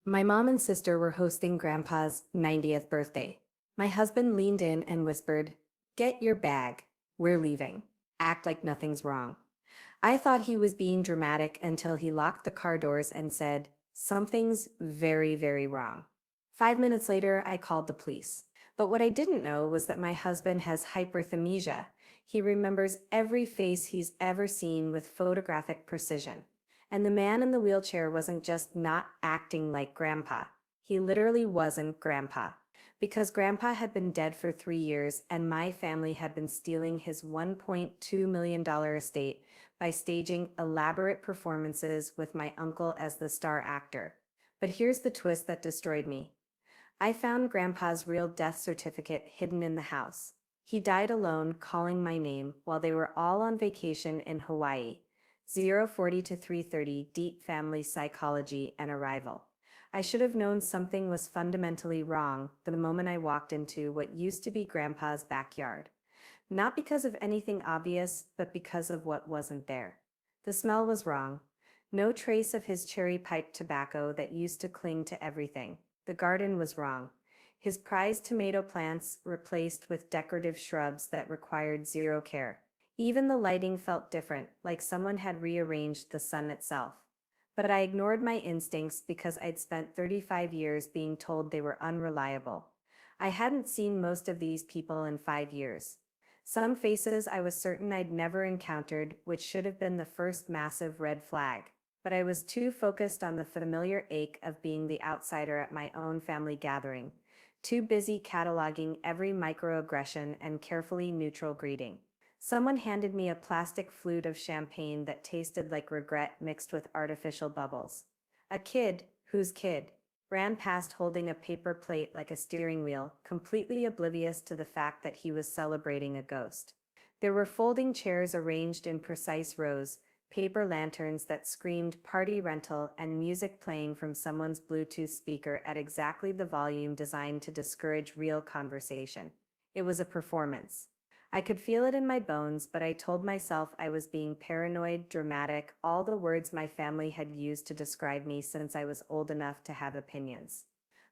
My mom and sister were hosting Grandpa's 90th birthday. My husband leaned in and whispered, "Get your bag. We're leaving. Act like nothing's wrong." I thought he was being dramatic until he locked the car doors and said, "Something's very, very wrong." 5 minutes later, I called the police. But what I didn't know was that my husband has hyperthymesia. He remembers every face he's ever seen with photographic precision. And the man in the wheelchair wasn't just not acting like Grandpa. He literally wasn't Grandpa. Because Grandpa had been dead for 3 years and my family had been stealing his $1.2 million estate by staging elaborate performances with my uncle as the star actor. But here's the twist that destroyed me. I found Grandpa's real death certificate hidden in the house. He died alone, calling my name, while they were all on vacation in Hawaii. 040 to 330, deep family psychology and arrival. I should have known something was fundamentally wrong the moment I walked into what used to be Grandpa's backyard. Not because of anything obvious, but because of what wasn't there. The smell was wrong. No trace of his cherry pipe tobacco that used to cling to everything. The garden was wrong. His prized tomato plants replaced with decorative shrubs that required zero care. Even the lighting felt different, like someone had rearranged the sun itself. But I ignored my instincts because I'd spent 35 years being told they were unreliable. I hadn't seen most of these people in 5 years. Some faces I was certain I'd never encountered, which should have been the first massive red flag. But I was too focused on the familiar ache of being the outsider at my own family gathering, too busy cataloging every microaggression and carefully neutral greeting. Someone handed me a plastic flute of champagne that tasted like regret mixed with artificial bubbles. A kid, whose kid, ran past holding a paper plate like a steering wheel, completely oblivious to the fact that he was celebrating a ghost. There were folding chairs arranged in precise rows, paper lanterns that screamed party rental, and music playing from someone's Bluetooth speaker at exactly the volume designed to discourage real conversation. It was a performance. I could feel it in my bones, but I told myself I was being paranoid, dramatic, all the words my family had used to describe me since I was old enough to have opinions.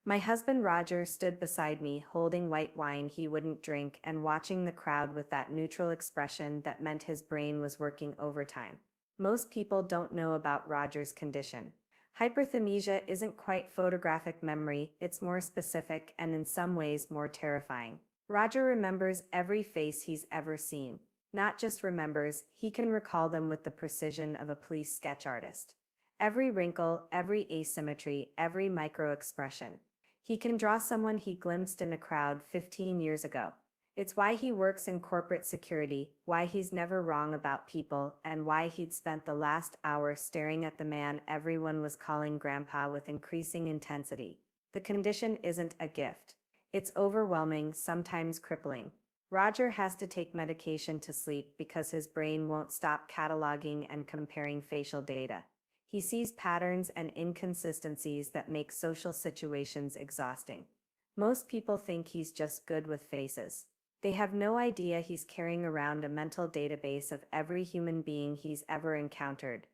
My husband Roger stood beside me, holding white wine he wouldn't drink and watching the crowd with that neutral expression that meant his brain was working overtime. Most people don't know about Roger's condition. Hyperthymesia isn't quite photographic memory, it's more specific and in some ways more terrifying. Roger remembers every face he's ever seen. Not just remembers, he can recall them with the precision of a police sketch artist. Every wrinkle, every asymmetry, every micro-expression. He can draw someone he glimpsed in a crowd 15 years ago. It's why he works in corporate security, why he's never wrong about people, and why he'd spent the last hour staring at the man everyone was calling Grandpa with increasing intensity. The condition isn't a gift. It's overwhelming, sometimes crippling. Roger has to take medication to sleep because his brain won't stop cataloging and comparing facial data. He sees patterns and inconsistencies that make social situations exhausting. Most people think he's just good with faces. They have no idea he's carrying around a mental database of every human being he's ever encountered.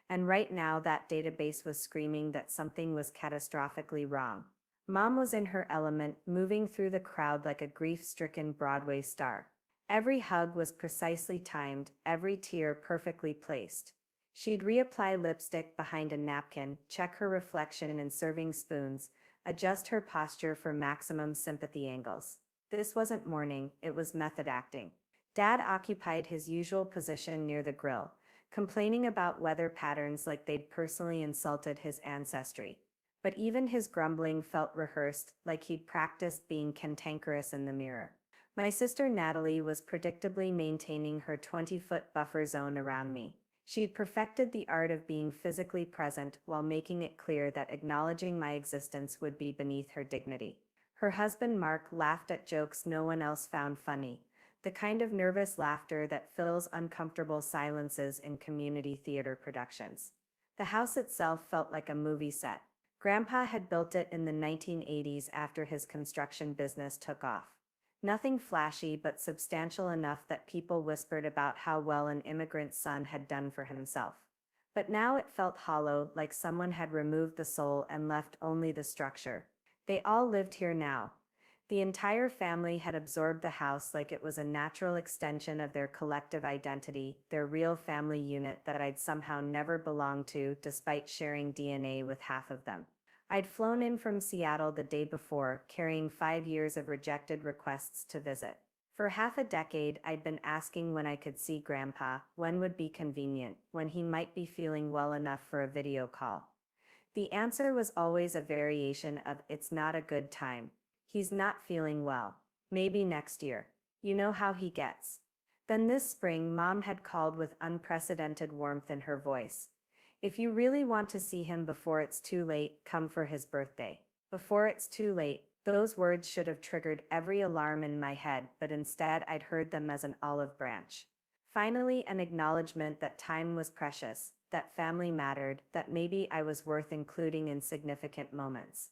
And right now that database was screaming that something was catastrophically wrong. Mom was in her element, moving through the crowd like a grief-stricken Broadway star. Every hug was precisely timed, every tear perfectly placed. She'd reapply lipstick behind a napkin, check her reflection in serving spoons, adjust her posture for maximum sympathy angles. This wasn't mourning, it was method acting. Dad occupied his usual position near the grill, complaining about weather patterns like they'd personally insulted his ancestry. But even his grumbling felt rehearsed, like he'd practiced being cantankerous in the mirror. My sister Natalie was predictably maintaining her 20-foot buffer zone around me. She'd perfected the art of being physically present while making it clear that acknowledging my existence would be beneath her dignity. Her husband Mark laughed at jokes no one else found funny, the kind of nervous laughter that fills uncomfortable silences in community theater productions. The house itself felt like a movie set. Grandpa had built it in the 1980s after his construction business took off. Nothing flashy but substantial enough that people whispered about how well an immigrant son had done for himself. But now it felt hollow, like someone had removed the soul and left only the structure. They all lived here now. The entire family had absorbed the house like it was a natural extension of their collective identity, their real family unit that I'd somehow never belonged to, despite sharing DNA with half of them. I'd flown in from Seattle the day before, carrying 5 years of rejected requests to visit. For half a decade, I'd been asking when I could see Grandpa, when would be convenient, when he might be feeling well enough for a video call. The answer was always a variation of "it's not a good time. He's not feeling well. Maybe next year." You know how he gets. Then this spring, Mom had called with unprecedented warmth in her voice. "If you really want to see him before it's too late, come for his birthday." Before it's too late. Those words should have triggered every alarm in my head, but instead I'd heard them as an olive branch. Finally, an acknowledgement that time was precious, that family mattered, that maybe I was worth including in significant moments.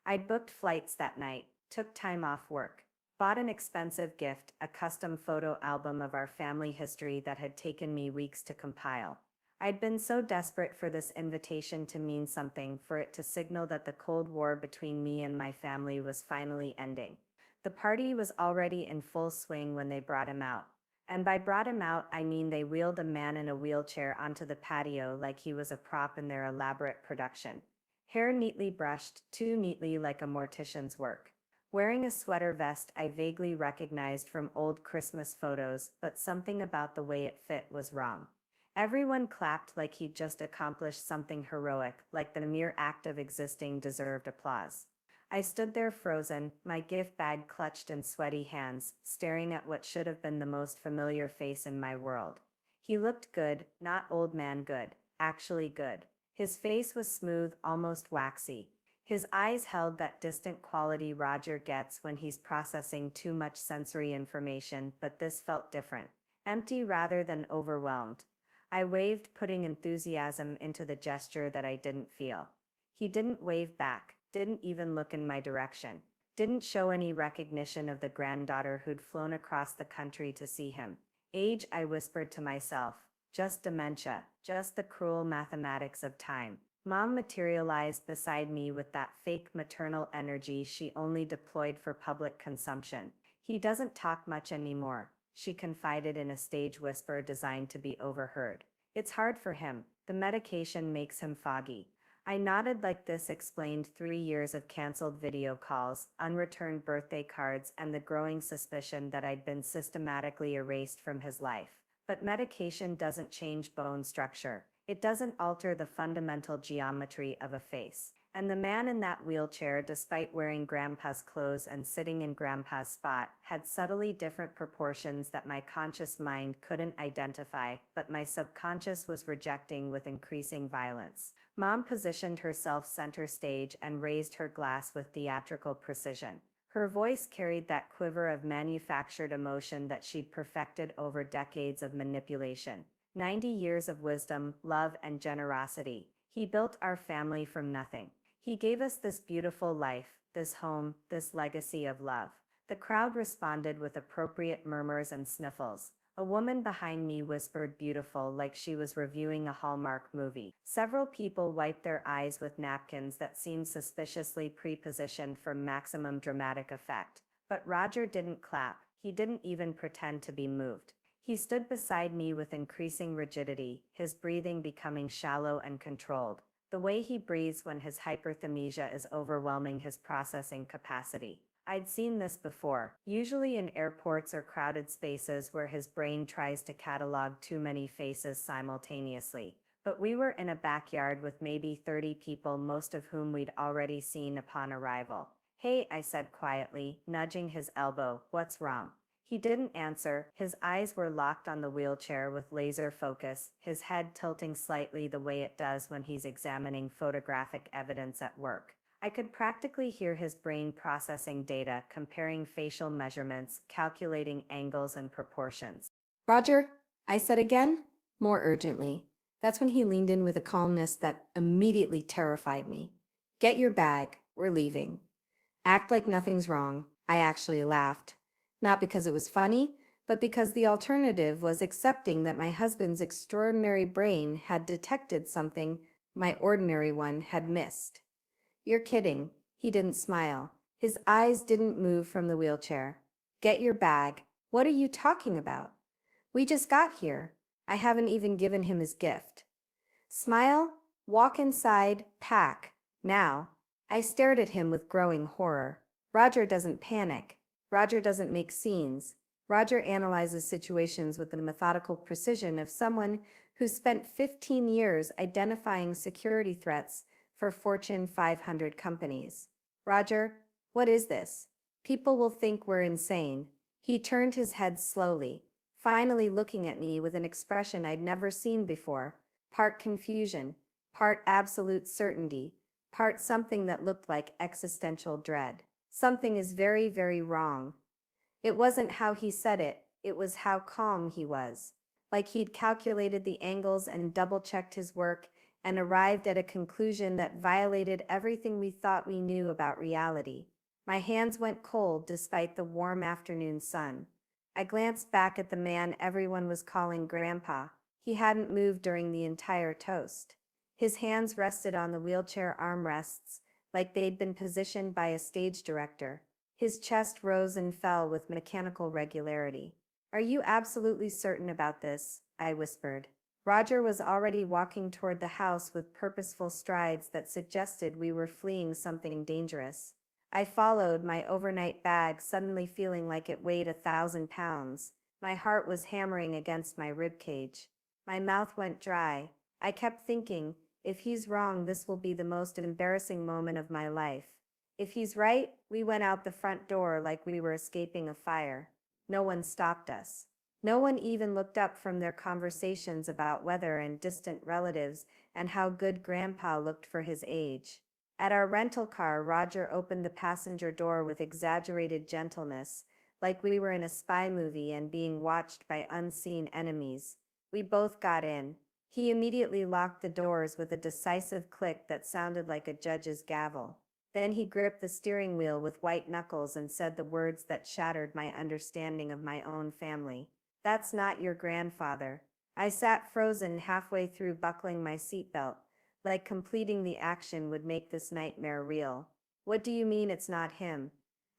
I'd booked flights that night, took time off work, bought an expensive gift, a custom photo album of our family history that had taken me weeks to compile. I'd been so desperate for this invitation to mean something, for it to signal that the Cold War between me and my family was finally ending. The party was already in full swing when they brought him out. And by brought him out, I mean they wheeled a man in a wheelchair onto the patio like he was a prop in their elaborate production. Hair neatly brushed, too neatly like a mortician's work. Wearing a sweater vest I vaguely recognized from old Christmas photos, but something about the way it fit was wrong. Everyone clapped like he'd just accomplished something heroic, like the mere act of existing deserved applause. I stood there frozen, my gift bag clutched in sweaty hands, staring at what should have been the most familiar face in my world. He looked good, not old man good, actually good. His face was smooth, almost waxy. His eyes held that distant quality Roger gets when he's processing too much sensory information, but this felt different. Empty rather than overwhelmed. I waved, putting enthusiasm into the gesture that I didn't feel. He didn't wave back, didn't even look in my direction, didn't show any recognition of the granddaughter who'd flown across the country to see him. Age, I whispered to myself. Just dementia, just the cruel mathematics of time. Mom materialized beside me with that fake maternal energy she only deployed for public consumption. "He doesn't talk much anymore," she confided in a stage whisper designed to be overheard. "It's hard for him. The medication makes him foggy." I nodded like this explained 3 years of canceled video calls, unreturned birthday cards, and the growing suspicion that I'd been systematically erased from his life. But medication doesn't change bone structure. It doesn't alter the fundamental geometry of a face. And the man in that wheelchair, despite wearing Grandpa's clothes and sitting in Grandpa's spot, had subtly different proportions that my conscious mind couldn't identify, but my subconscious was rejecting with increasing violence. Mom positioned herself center stage and raised her glass with theatrical precision. Her voice carried that quiver of manufactured emotion that she'd perfected over decades of manipulation. 90 years of wisdom, love, and generosity. He built our family from nothing. He gave us this beautiful life, this home, this legacy of love. The crowd responded with appropriate murmurs and sniffles. A woman behind me whispered beautiful like she was reviewing a Hallmark movie. Several people wiped their eyes with napkins that seemed suspiciously pre-positioned for maximum dramatic effect. But Roger didn't clap. He didn't even pretend to be moved. He stood beside me with increasing rigidity, his breathing becoming shallow and controlled, the way he breathes when his hyperthymesia is overwhelming his processing capacity. I'd seen this before, usually in airports or crowded spaces where his brain tries to catalog too many faces simultaneously. But we were in a backyard with maybe 30 people, most of whom we'd already seen upon arrival. "Hey," I said quietly, nudging his elbow, "what's wrong?" He didn't answer. His eyes were locked on the wheelchair with laser focus, his head tilting slightly the way it does when he's examining photographic evidence at work. I could practically hear his brain processing data, comparing facial measurements, calculating angles and proportions. "Roger," I said again, more urgently. That's when he leaned in with a calmness that immediately terrified me. "Get your bag. We're leaving." Act like nothing's wrong. I actually laughed. Not because it was funny, but because the alternative was accepting that my husband's extraordinary brain had detected something my ordinary one had missed. You're kidding. He didn't smile. His eyes didn't move from the wheelchair. Get your bag. What are you talking about? We just got here. I haven't even given him his gift. Smile, walk inside, pack. Now. I stared at him with growing horror. Roger doesn't panic. Roger doesn't make scenes. Roger analyzes situations with the methodical precision of someone who spent 15 years identifying security threats for Fortune 500 companies. Roger, what is this? People will think we're insane. He turned his head slowly, finally looking at me with an expression I'd never seen before, part confusion, part absolute certainty, part something that looked like existential dread. Something is very, very wrong. It wasn't how he said it, it was how calm he was. Like he'd calculated the angles and double-checked his work and arrived at a conclusion that violated everything we thought we knew about reality. My hands went cold despite the warm afternoon sun. I glanced back at the man everyone was calling Grandpa. He hadn't moved during the entire toast. His hands rested on the wheelchair armrests, like they'd been positioned by a stage director. His chest rose and fell with mechanical regularity. Are you absolutely certain about this? I whispered. Roger was already walking toward the house with purposeful strides that suggested we were fleeing something dangerous. I followed, my overnight bag suddenly feeling like it weighed 1,000 pounds. My heart was hammering against my ribcage. My mouth went dry. I kept thinking, if he's wrong, this will be the most embarrassing moment of my life. If he's right, we went out the front door like we were escaping a fire. No one stopped us. No one even looked up from their conversations about weather and distant relatives and how good Grandpa looked for his age. At our rental car, Roger opened the passenger door with exaggerated gentleness, like we were in a spy movie and being watched by unseen enemies. We both got in. He immediately locked the doors with a decisive click that sounded like a judge's gavel. Then he gripped the steering wheel with white knuckles and said the words that shattered my understanding of my own family. That's not your grandfather. I sat frozen halfway through buckling my seatbelt, like completing the action would make this nightmare real. What do you mean it's not him?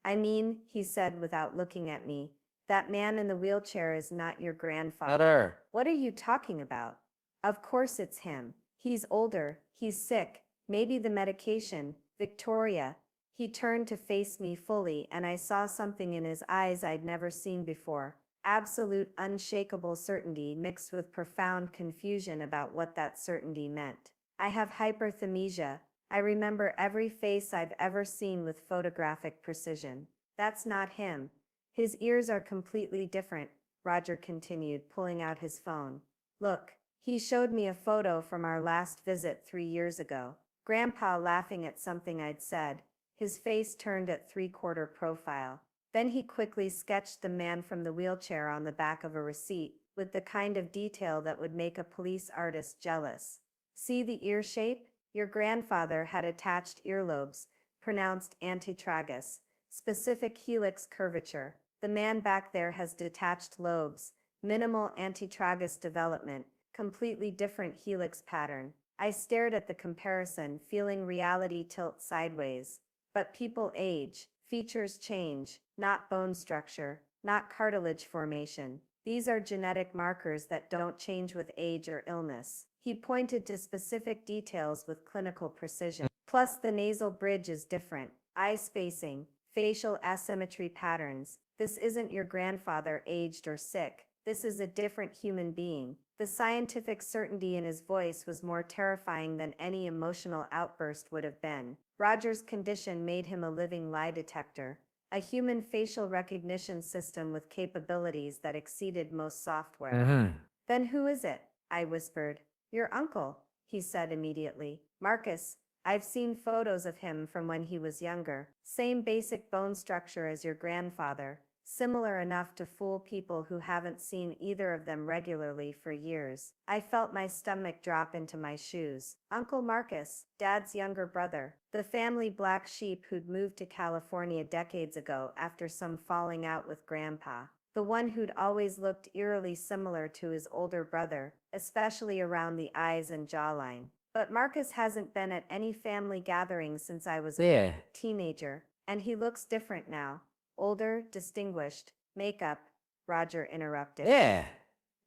I mean, he said without looking at me, that man in the wheelchair is not your grandfather. What are you talking about? Of course it's him. He's older, he's sick, maybe the medication. Victoria. He turned to face me fully and I saw something in his eyes I'd never seen before. Absolute unshakable certainty mixed with profound confusion about what that certainty meant. I have hyperthymesia. I remember every face I've ever seen with photographic precision. That's not him. His ears are completely different, Roger continued, pulling out his phone. Look, he showed me a photo from our last visit 3 years ago. Grandpa laughing at something I'd said, his face turned at three-quarter profile. Then he quickly sketched the man from the wheelchair on the back of a receipt, with the kind of detail that would make a police artist jealous. See the ear shape? Your grandfather had attached earlobes, pronounced antitragus, specific helix curvature. The man back there has detached lobes, minimal antitragus development, completely different helix pattern. I stared at the comparison, feeling reality tilt sideways. But people age, features change, not bone structure, not cartilage formation. These are genetic markers that don't change with age or illness. He pointed to specific details with clinical precision. Plus the nasal bridge is different, eye spacing, facial asymmetry patterns. This isn't your grandfather aged or sick. This is a different human being. The scientific certainty in his voice was more terrifying than any emotional outburst would have been. Roger's condition made him a living lie detector, a human facial recognition system with capabilities that exceeded most software. Then who is it? I whispered. Your uncle, he said immediately. Marcus. I've seen photos of him from when he was younger. Same basic bone structure as your grandfather. Similar enough to fool people who haven't seen either of them regularly for years. I felt my stomach drop into my shoes. Uncle Marcus, Dad's younger brother, the family black sheep who'd moved to California decades ago after some falling out with Grandpa. the one who'd always looked eerily similar to his older brother, especially around the eyes and jawline. But Marcus hasn't been at any family gatherings since I was a teenager, and he looks different now. Older, distinguished, makeup, Roger interrupted.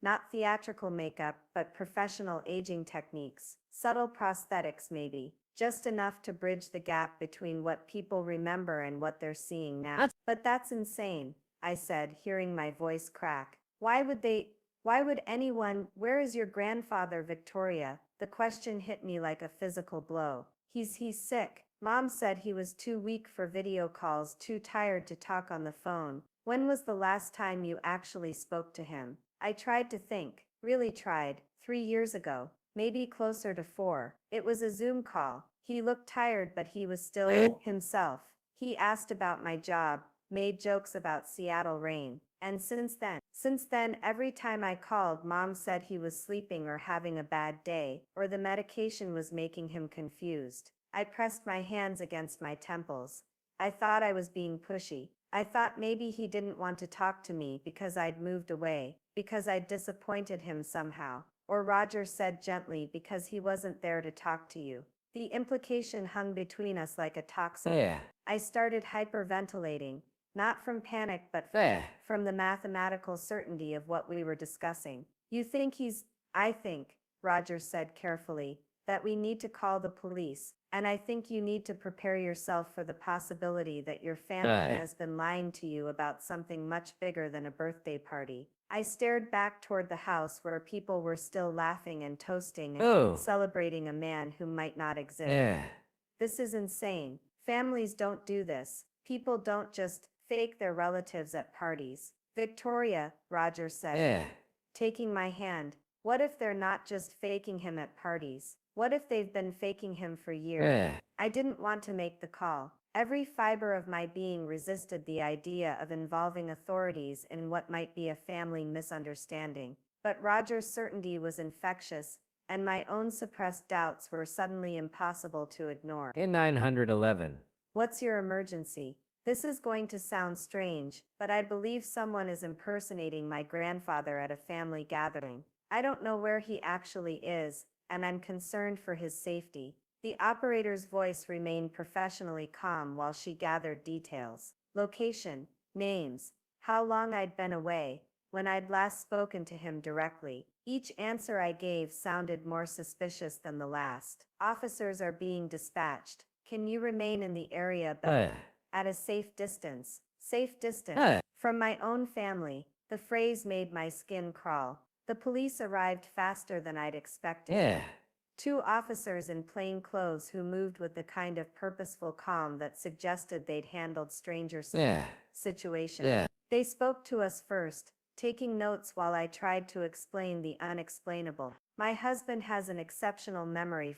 Not theatrical makeup, but professional aging techniques. Subtle prosthetics, maybe. Just enough to bridge the gap between what people remember and what they're seeing now. But that's insane, I said, hearing my voice crack. Why would anyone, where is your grandfather, Victoria? The question hit me like a physical blow. He's sick. Mom said he was too weak for video calls, too tired to talk on the phone. When was the last time you actually spoke to him? I tried to think, really tried, 3 years ago, maybe closer to 4. It was a Zoom call. He looked tired, but he was still himself. He asked about my job, made jokes about Seattle rain. And since then, every time I called, Mom said he was sleeping or having a bad day, or the medication was making him confused. I pressed my hands against my temples. I thought I was being pushy. I thought maybe he didn't want to talk to me because I'd moved away, because I'd disappointed him somehow. Or Roger said gently, because he wasn't there to talk to you. The implication hung between us like a toxin. I started hyperventilating, not from panic but from the mathematical certainty of what we were discussing. I think, Roger said carefully, that we need to call the police, and I think you need to prepare yourself for the possibility that your family has been lying to you about something much bigger than a birthday party. I stared back toward the house where people were still laughing and toasting and celebrating a man who might not exist. This is insane. Families don't do this. People don't just fake their relatives at parties. Victoria, Roger said, taking my hand, what if they're not just faking him at parties? What if they've been faking him for years? I didn't want to make the call. Every fiber of my being resisted the idea of involving authorities in what might be a family misunderstanding. But Roger's certainty was infectious, and my own suppressed doubts were suddenly impossible to ignore. In 911. What's your emergency? This is going to sound strange, but I believe someone is impersonating my grandfather at a family gathering. I don't know where he actually is, and I'm concerned for his safety. The operator's voice remained professionally calm while she gathered details. Location, names, how long I'd been away, when I'd last spoken to him directly. Each answer I gave sounded more suspicious than the last. Officers are being dispatched. Can you remain in the area but at a safe distance? Safe distance from my own family. The phrase made my skin crawl. The police arrived faster than I'd expected. 2 officers in plain clothes who moved with the kind of purposeful calm that suggested they'd handled stranger situations. They spoke to us first, taking notes while I tried to explain the unexplainable. My husband has an exceptional memory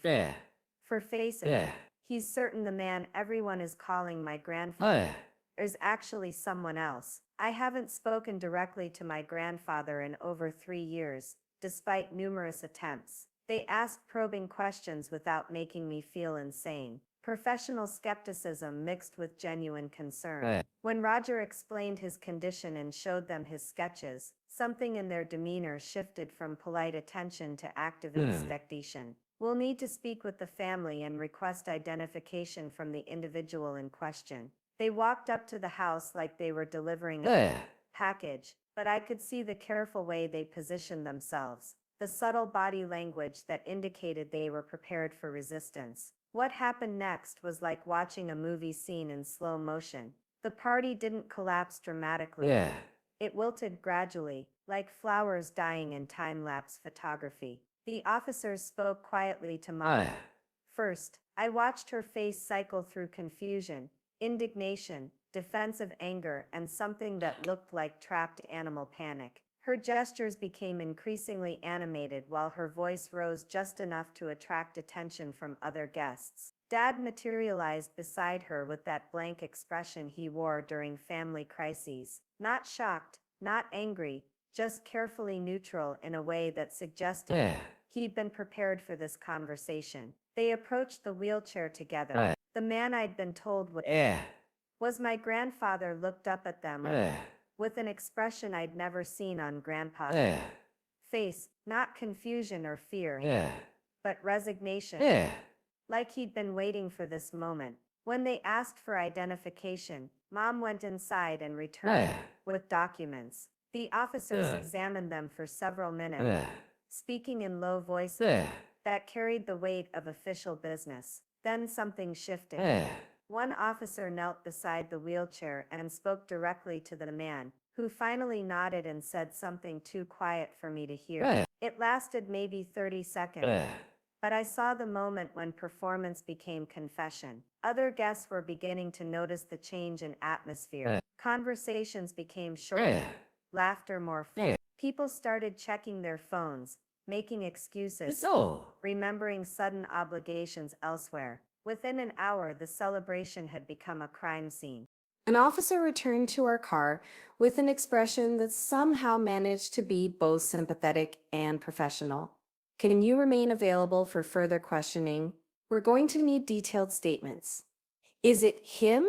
for faces. He's certain the man everyone is calling my grandfather is actually someone else. I haven't spoken directly to my grandfather in over 3 years, despite numerous attempts. They asked probing questions without making me feel insane. Professional skepticism mixed with genuine concern. When Roger explained his condition and showed them his sketches, something in their demeanor shifted from polite attention to active expectation. We'll need to speak with the family and request identification from the individual in question. They walked up to the house like they were delivering a package, but I could see the careful way they positioned themselves, the subtle body language that indicated they were prepared for resistance. What happened next was like watching a movie scene in slow motion. The party didn't collapse dramatically. It wilted gradually, like flowers dying in time-lapse photography. The officers spoke quietly to Mom. First, I watched her face cycle through confusion, indignation, defensive anger, and something that looked like trapped animal panic. Her gestures became increasingly animated while her voice rose just enough to attract attention from other guests. Dad materialized beside her with that blank expression he wore during family crises. Not shocked, not angry, just carefully neutral in a way that suggested he'd been prepared for this conversation. They approached the wheelchair together. The man I'd been told was my grandfather looked up at them with an expression I'd never seen on Grandpa's face, not confusion or fear, but resignation, like he'd been waiting for this moment. When they asked for identification, Mom went inside and returned with documents. The officers examined them for several minutes, speaking in low voices that carried the weight of official business. Then something shifted. One officer knelt beside the wheelchair and spoke directly to the man, who finally nodded and said something too quiet for me to hear. It lasted maybe 30 seconds, but I saw the moment when performance became confession. Other guests were beginning to notice the change in atmosphere. Conversations became shorter, laughter more full. People started checking their phones, making excuses, remembering sudden obligations elsewhere. Within an hour, the celebration had become a crime scene. An officer returned to our car with an expression that somehow managed to be both sympathetic and professional. Can you remain available for further questioning? We're going to need detailed statements. Is it him?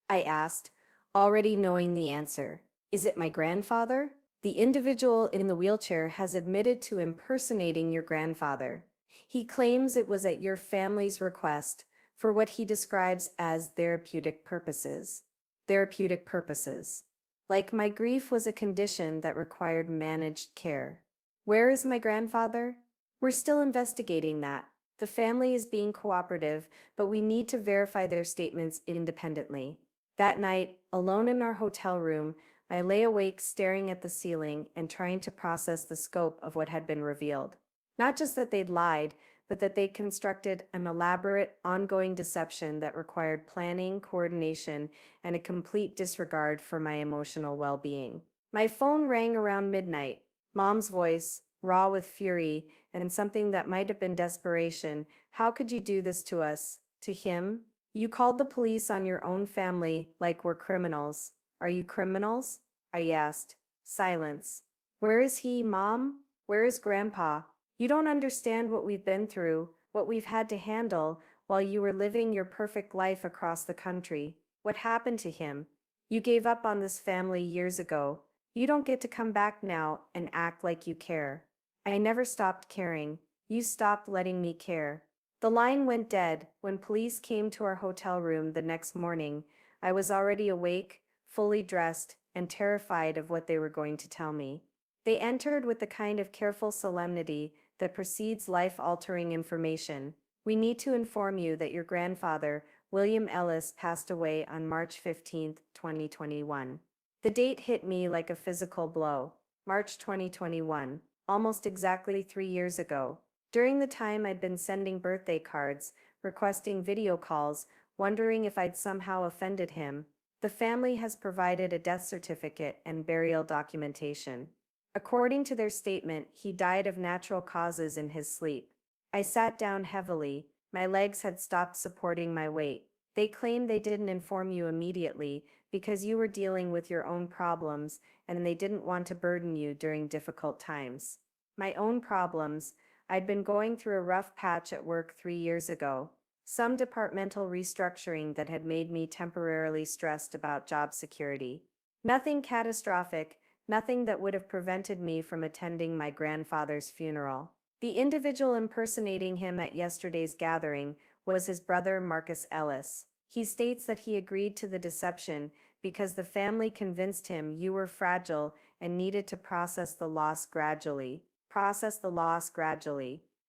I asked, already knowing the answer. Is it my grandfather? The individual in the wheelchair has admitted to impersonating your grandfather. He claims it was at your family's request for what he describes as therapeutic purposes. Therapeutic purposes. Like my grief was a condition that required managed care. Where is my grandfather? We're still investigating that. The family is being cooperative, but we need to verify their statements independently. That night, alone in our hotel room, I lay awake staring at the ceiling and trying to process the scope of what had been revealed. Not just that they'd lied, but that they'd constructed an elaborate, ongoing deception that required planning, coordination, and a complete disregard for my emotional well-being. My phone rang around midnight. Mom's voice, raw with fury, and something that might have been desperation. How could you do this to us? To him? You called the police on your own family like we're criminals. Are you criminals? I asked. Silence. Where is he, Mom? Where is Grandpa? You don't understand what we've been through, what we've had to handle while you were living your perfect life across the country. What happened to him? You gave up on this family years ago. You don't get to come back now and act like you care. I never stopped caring. You stopped letting me care. The line went dead when police came to our hotel room the next morning. I was already awake, fully dressed, and terrified of what they were going to tell me. They entered with the kind of careful solemnity that precedes life-altering information. We need to inform you that your grandfather, William Ellis, passed away on March 15, 2021. The date hit me like a physical blow. March 2021, almost exactly 3 years ago. During the time I'd been sending birthday cards, requesting video calls, wondering if I'd somehow offended him, the family has provided a death certificate and burial documentation. According to their statement, he died of natural causes in his sleep. I sat down heavily. My legs had stopped supporting my weight. They claim they didn't inform you immediately because you were dealing with your own problems and they didn't want to burden you during difficult times. My own problems. I'd been going through a rough patch at work 3 years ago. Some departmental restructuring that had made me temporarily stressed about job security. Nothing catastrophic. Nothing that would have prevented me from attending my grandfather's funeral. The individual impersonating him at yesterday's gathering was his brother Marcus Ellis. He states that he agreed to the deception because the family convinced him you were fragile and needed to process the loss gradually.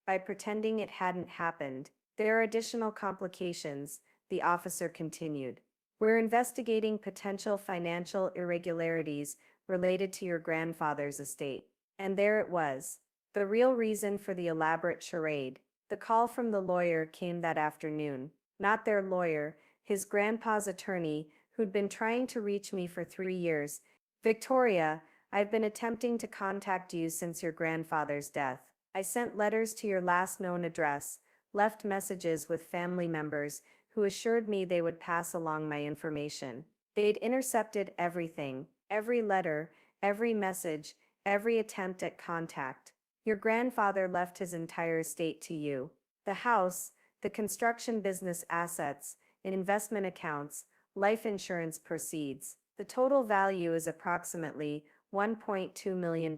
By pretending it hadn't happened. There are additional complications, the officer continued. We're investigating potential financial irregularities related to your grandfather's estate. And there it was. The real reason for the elaborate charade. The call from the lawyer came that afternoon. Not their lawyer, his grandpa's attorney, who'd been trying to reach me for 3 years. Victoria, I've been attempting to contact you since your grandfather's death. I sent letters to your last known address, left messages with family members who assured me they would pass along my information. They'd intercepted everything. Every letter, every message, every attempt at contact. Your grandfather left his entire estate to you. The house, the construction business assets, investment accounts, life insurance proceeds. The total value is approximately $1.2 million.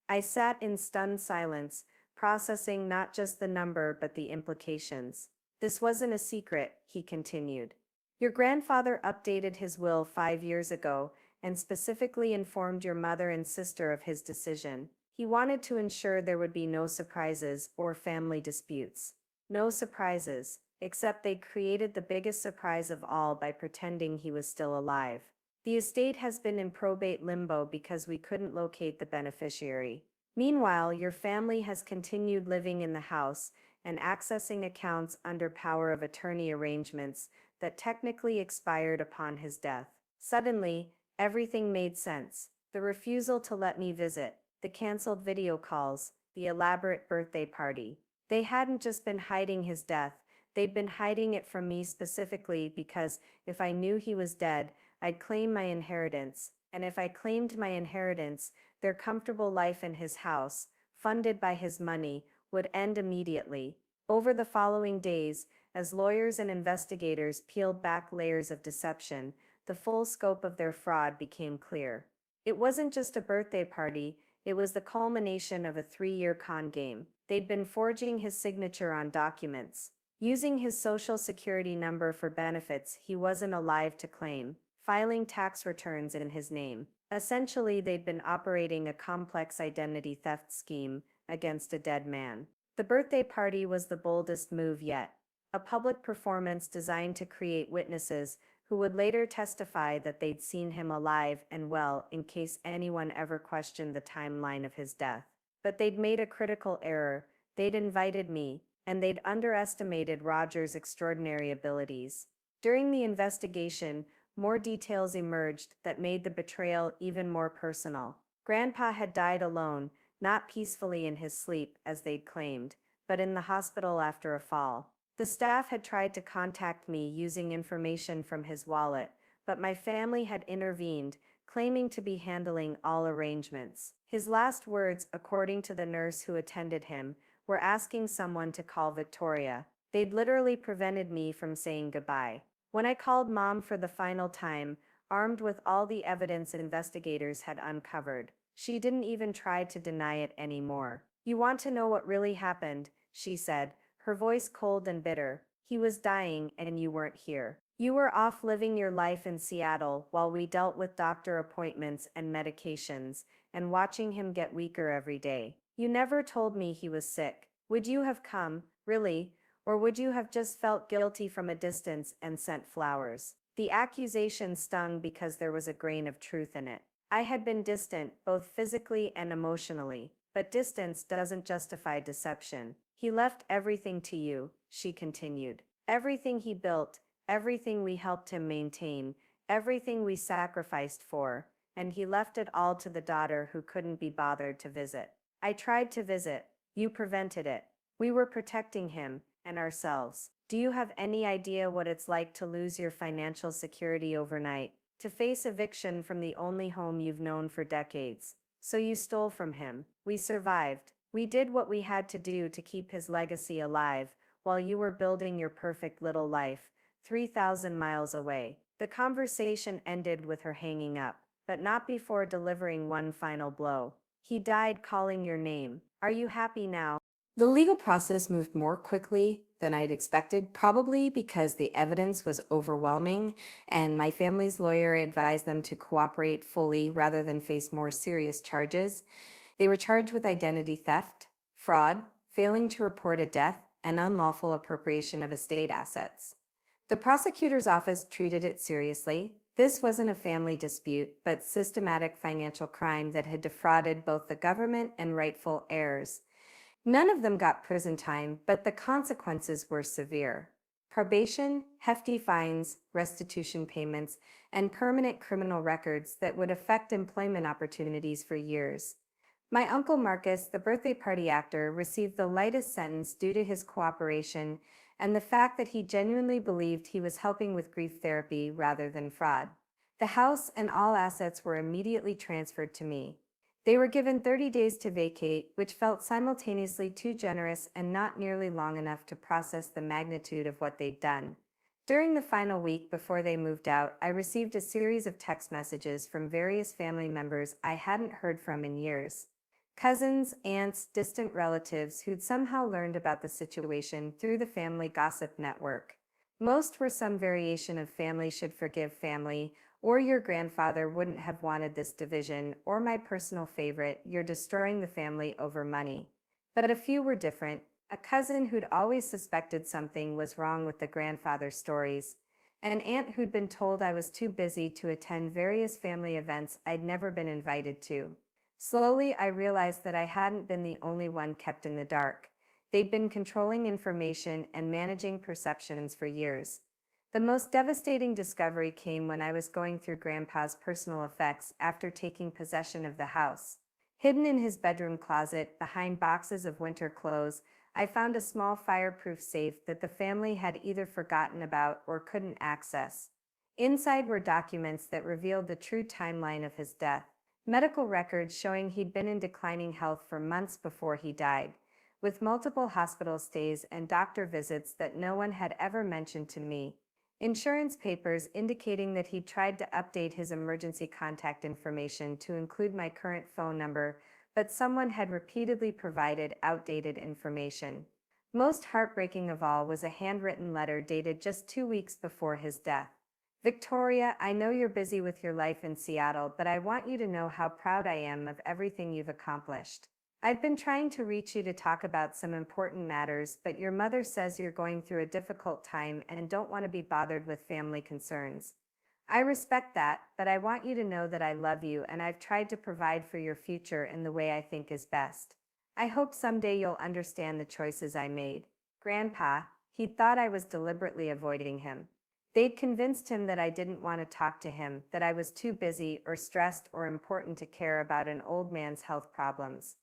I sat in stunned silence, processing not just the number but the implications. This wasn't a secret, he continued. Your grandfather updated his will 5 years ago and specifically informed your mother and sister of his decision. He wanted to ensure there would be no surprises or family disputes. No surprises, except they created the biggest surprise of all by pretending he was still alive. The estate has been in probate limbo because we couldn't locate the beneficiary. Meanwhile, your family has continued living in the house and accessing accounts under power of attorney arrangements that technically expired upon his death. Suddenly, everything made sense. The refusal to let me visit, the canceled video calls, the elaborate birthday party. They hadn't just been hiding his death, they'd been hiding it from me specifically because if I knew he was dead, I'd claim my inheritance, and if I claimed my inheritance, their comfortable life in his house, funded by his money, would end immediately. Over the following days, as lawyers and investigators peeled back layers of deception, the full scope of their fraud became clear. It wasn't just a birthday party, it was the culmination of a 3-year con game. They'd been forging his signature on documents, using his social security number for benefits he wasn't alive to claim, filing tax returns in his name. Essentially, they'd been operating a complex identity theft scheme against a dead man. The birthday party was the boldest move yet, a public performance designed to create witnesses who would later testify that they'd seen him alive and well in case anyone ever questioned the timeline of his death. But they'd made a critical error. They'd invited me, and they'd underestimated Roger's extraordinary abilities. During the investigation, more details emerged that made the betrayal even more personal. Grandpa had died alone, not peacefully in his sleep, as they'd claimed, but in the hospital after a fall. The staff had tried to contact me using information from his wallet, but my family had intervened, claiming to be handling all arrangements. His last words, according to the nurse who attended him, were asking someone to call Victoria. They'd literally prevented me from saying goodbye. When I called Mom for the final time, armed with all the evidence investigators had uncovered, she didn't even try to deny it anymore. You want to know what really happened, she said, her voice cold and bitter. He was dying and you weren't here. You were off living your life in Seattle while we dealt with doctor appointments and medications, and watching him get weaker every day. You never told me he was sick. Would you have come, really? Or would you have just felt guilty from a distance and sent flowers? The accusation stung because there was a grain of truth in it. I had been distant, both physically and emotionally, but distance doesn't justify deception. He left everything to you, she continued. Everything he built, everything we helped him maintain, everything we sacrificed for, and he left it all to the daughter who couldn't be bothered to visit. I tried to visit. You prevented it. We were protecting him and ourselves. Do you have any idea what it's like to lose your financial security overnight? To face eviction from the only home you've known for decades? So you stole from him. We survived. We did what we had to do to keep his legacy alive, while you were building your perfect little life, 3,000 miles away. The conversation ended with her hanging up, but not before delivering one final blow. He died calling your name. Are you happy now? The legal process moved more quickly than I'd expected, probably because the evidence was overwhelming and my family's lawyer advised them to cooperate fully rather than face more serious charges. They were charged with identity theft, fraud, failing to report a death, and unlawful appropriation of estate assets. The prosecutor's office treated it seriously. This wasn't a family dispute, but systematic financial crime that had defrauded both the government and rightful heirs. None of them got prison time, but the consequences were severe. Probation, hefty fines, restitution payments, and permanent criminal records that would affect employment opportunities for years. My uncle Marcus, the birthday party actor, received the lightest sentence due to his cooperation and the fact that he genuinely believed he was helping with grief therapy rather than fraud. The house and all assets were immediately transferred to me. They were given 30 days to vacate, which felt simultaneously too generous and not nearly long enough to process the magnitude of what they'd done. During the final week before they moved out, I received a series of text messages from various family members I hadn't heard from in years. Cousins, aunts, distant relatives who'd somehow learned about the situation through the family gossip network. Most were some variation of family should forgive family, or your grandfather wouldn't have wanted this division, or my personal favorite, you're destroying the family over money. But a few were different. A cousin who'd always suspected something was wrong with the grandfather stories. An aunt who'd been told I was too busy to attend various family events I'd never been invited to. Slowly, I realized that I hadn't been the only one kept in the dark. They'd been controlling information and managing perceptions for years. The most devastating discovery came when I was going through Grandpa's personal effects after taking possession of the house. Hidden in his bedroom closet, behind boxes of winter clothes, I found a small fireproof safe that the family had either forgotten about or couldn't access. Inside were documents that revealed the true timeline of his death. Medical records showing he'd been in declining health for months before he died, with multiple hospital stays and doctor visits that no one had ever mentioned to me. Insurance papers indicating that he'd tried to update his emergency contact information to include my current phone number, but someone had repeatedly provided outdated information. Most heartbreaking of all was a handwritten letter dated just 2 weeks before his death. Victoria, I know you're busy with your life in Seattle, but I want you to know how proud I am of everything you've accomplished. I've been trying to reach you to talk about some important matters, but your mother says you're going through a difficult time and don't want to be bothered with family concerns. I respect that, but I want you to know that I love you and I've tried to provide for your future in the way I think is best. I hope someday you'll understand the choices I made. Grandpa, he thought I was deliberately avoiding him. They'd convinced him that I didn't want to talk to him, that I was too busy or stressed or important to care about an old man's health problems.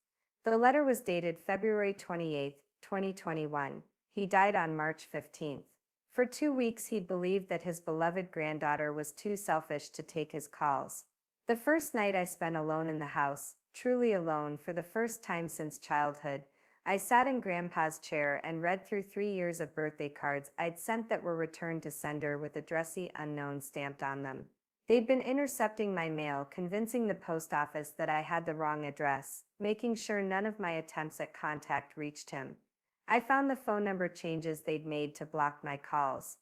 The letter was dated February 28, 2021. He died on March 15th. For 2 weeks, he'd believed that his beloved granddaughter was too selfish to take his calls. The first night I spent alone in the house, truly alone for the first time since childhood, I sat in Grandpa's chair and read through 3 years of birthday cards I'd sent that were returned to sender with addressee unknown stamped on them. They'd been intercepting my mail, convincing the post office that I had the wrong address, making sure none of my attempts at contact reached him. I found the phone number changes they'd made to block my calls.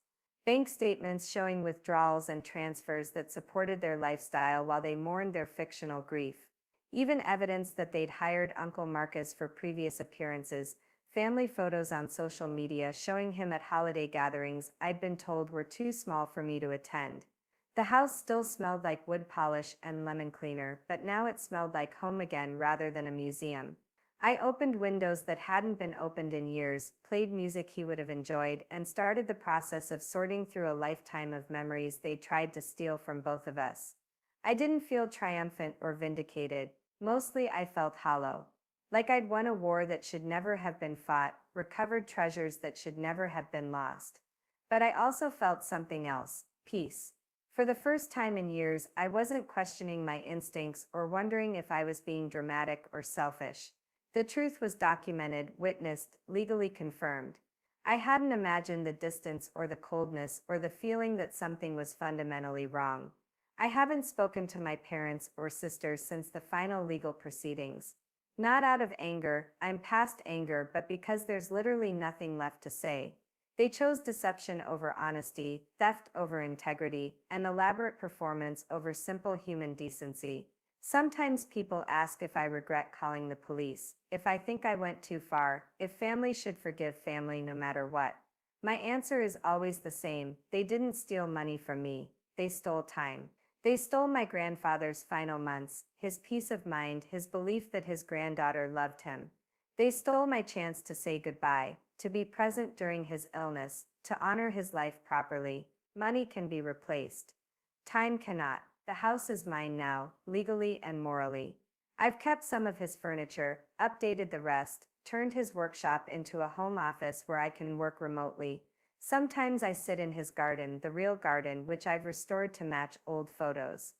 Bank statements showing withdrawals and transfers that supported their lifestyle while they mourned their fictional grief. Even evidence that they'd hired Uncle Marcus for previous appearances, family photos on social media showing him at holiday gatherings I'd been told were too small for me to attend. The house still smelled like wood polish and lemon cleaner, but now it smelled like home again rather than a museum. I opened windows that hadn't been opened in years, played music he would have enjoyed, and started the process of sorting through a lifetime of memories they tried to steal from both of us. I didn't feel triumphant or vindicated. Mostly I felt hollow. Like I'd won a war that should never have been fought, recovered treasures that should never have been lost. But I also felt something else, peace. For the first time in years, I wasn't questioning my instincts or wondering if I was being dramatic or selfish. The truth was documented, witnessed, legally confirmed. I hadn't imagined the distance or the coldness or the feeling that something was fundamentally wrong. I haven't spoken to my parents or sisters since the final legal proceedings. Not out of anger, I'm past anger, but because there's literally nothing left to say. They chose deception over honesty, theft over integrity, and elaborate performance over simple human decency. Sometimes people ask if I regret calling the police, if I think I went too far, if family should forgive family no matter what. My answer is always the same: they didn't steal money from me, they stole time. They stole my grandfather's final months, his peace of mind, his belief that his granddaughter loved him. They stole my chance to say goodbye, to be present during his illness, to honor his life properly. Money can be replaced. Time cannot. The house is mine now, legally and morally. I've kept some of his furniture, updated the rest, turned his workshop into a home office where I can work remotely. Sometimes I sit in his garden, the real garden, which I've restored to match old photos.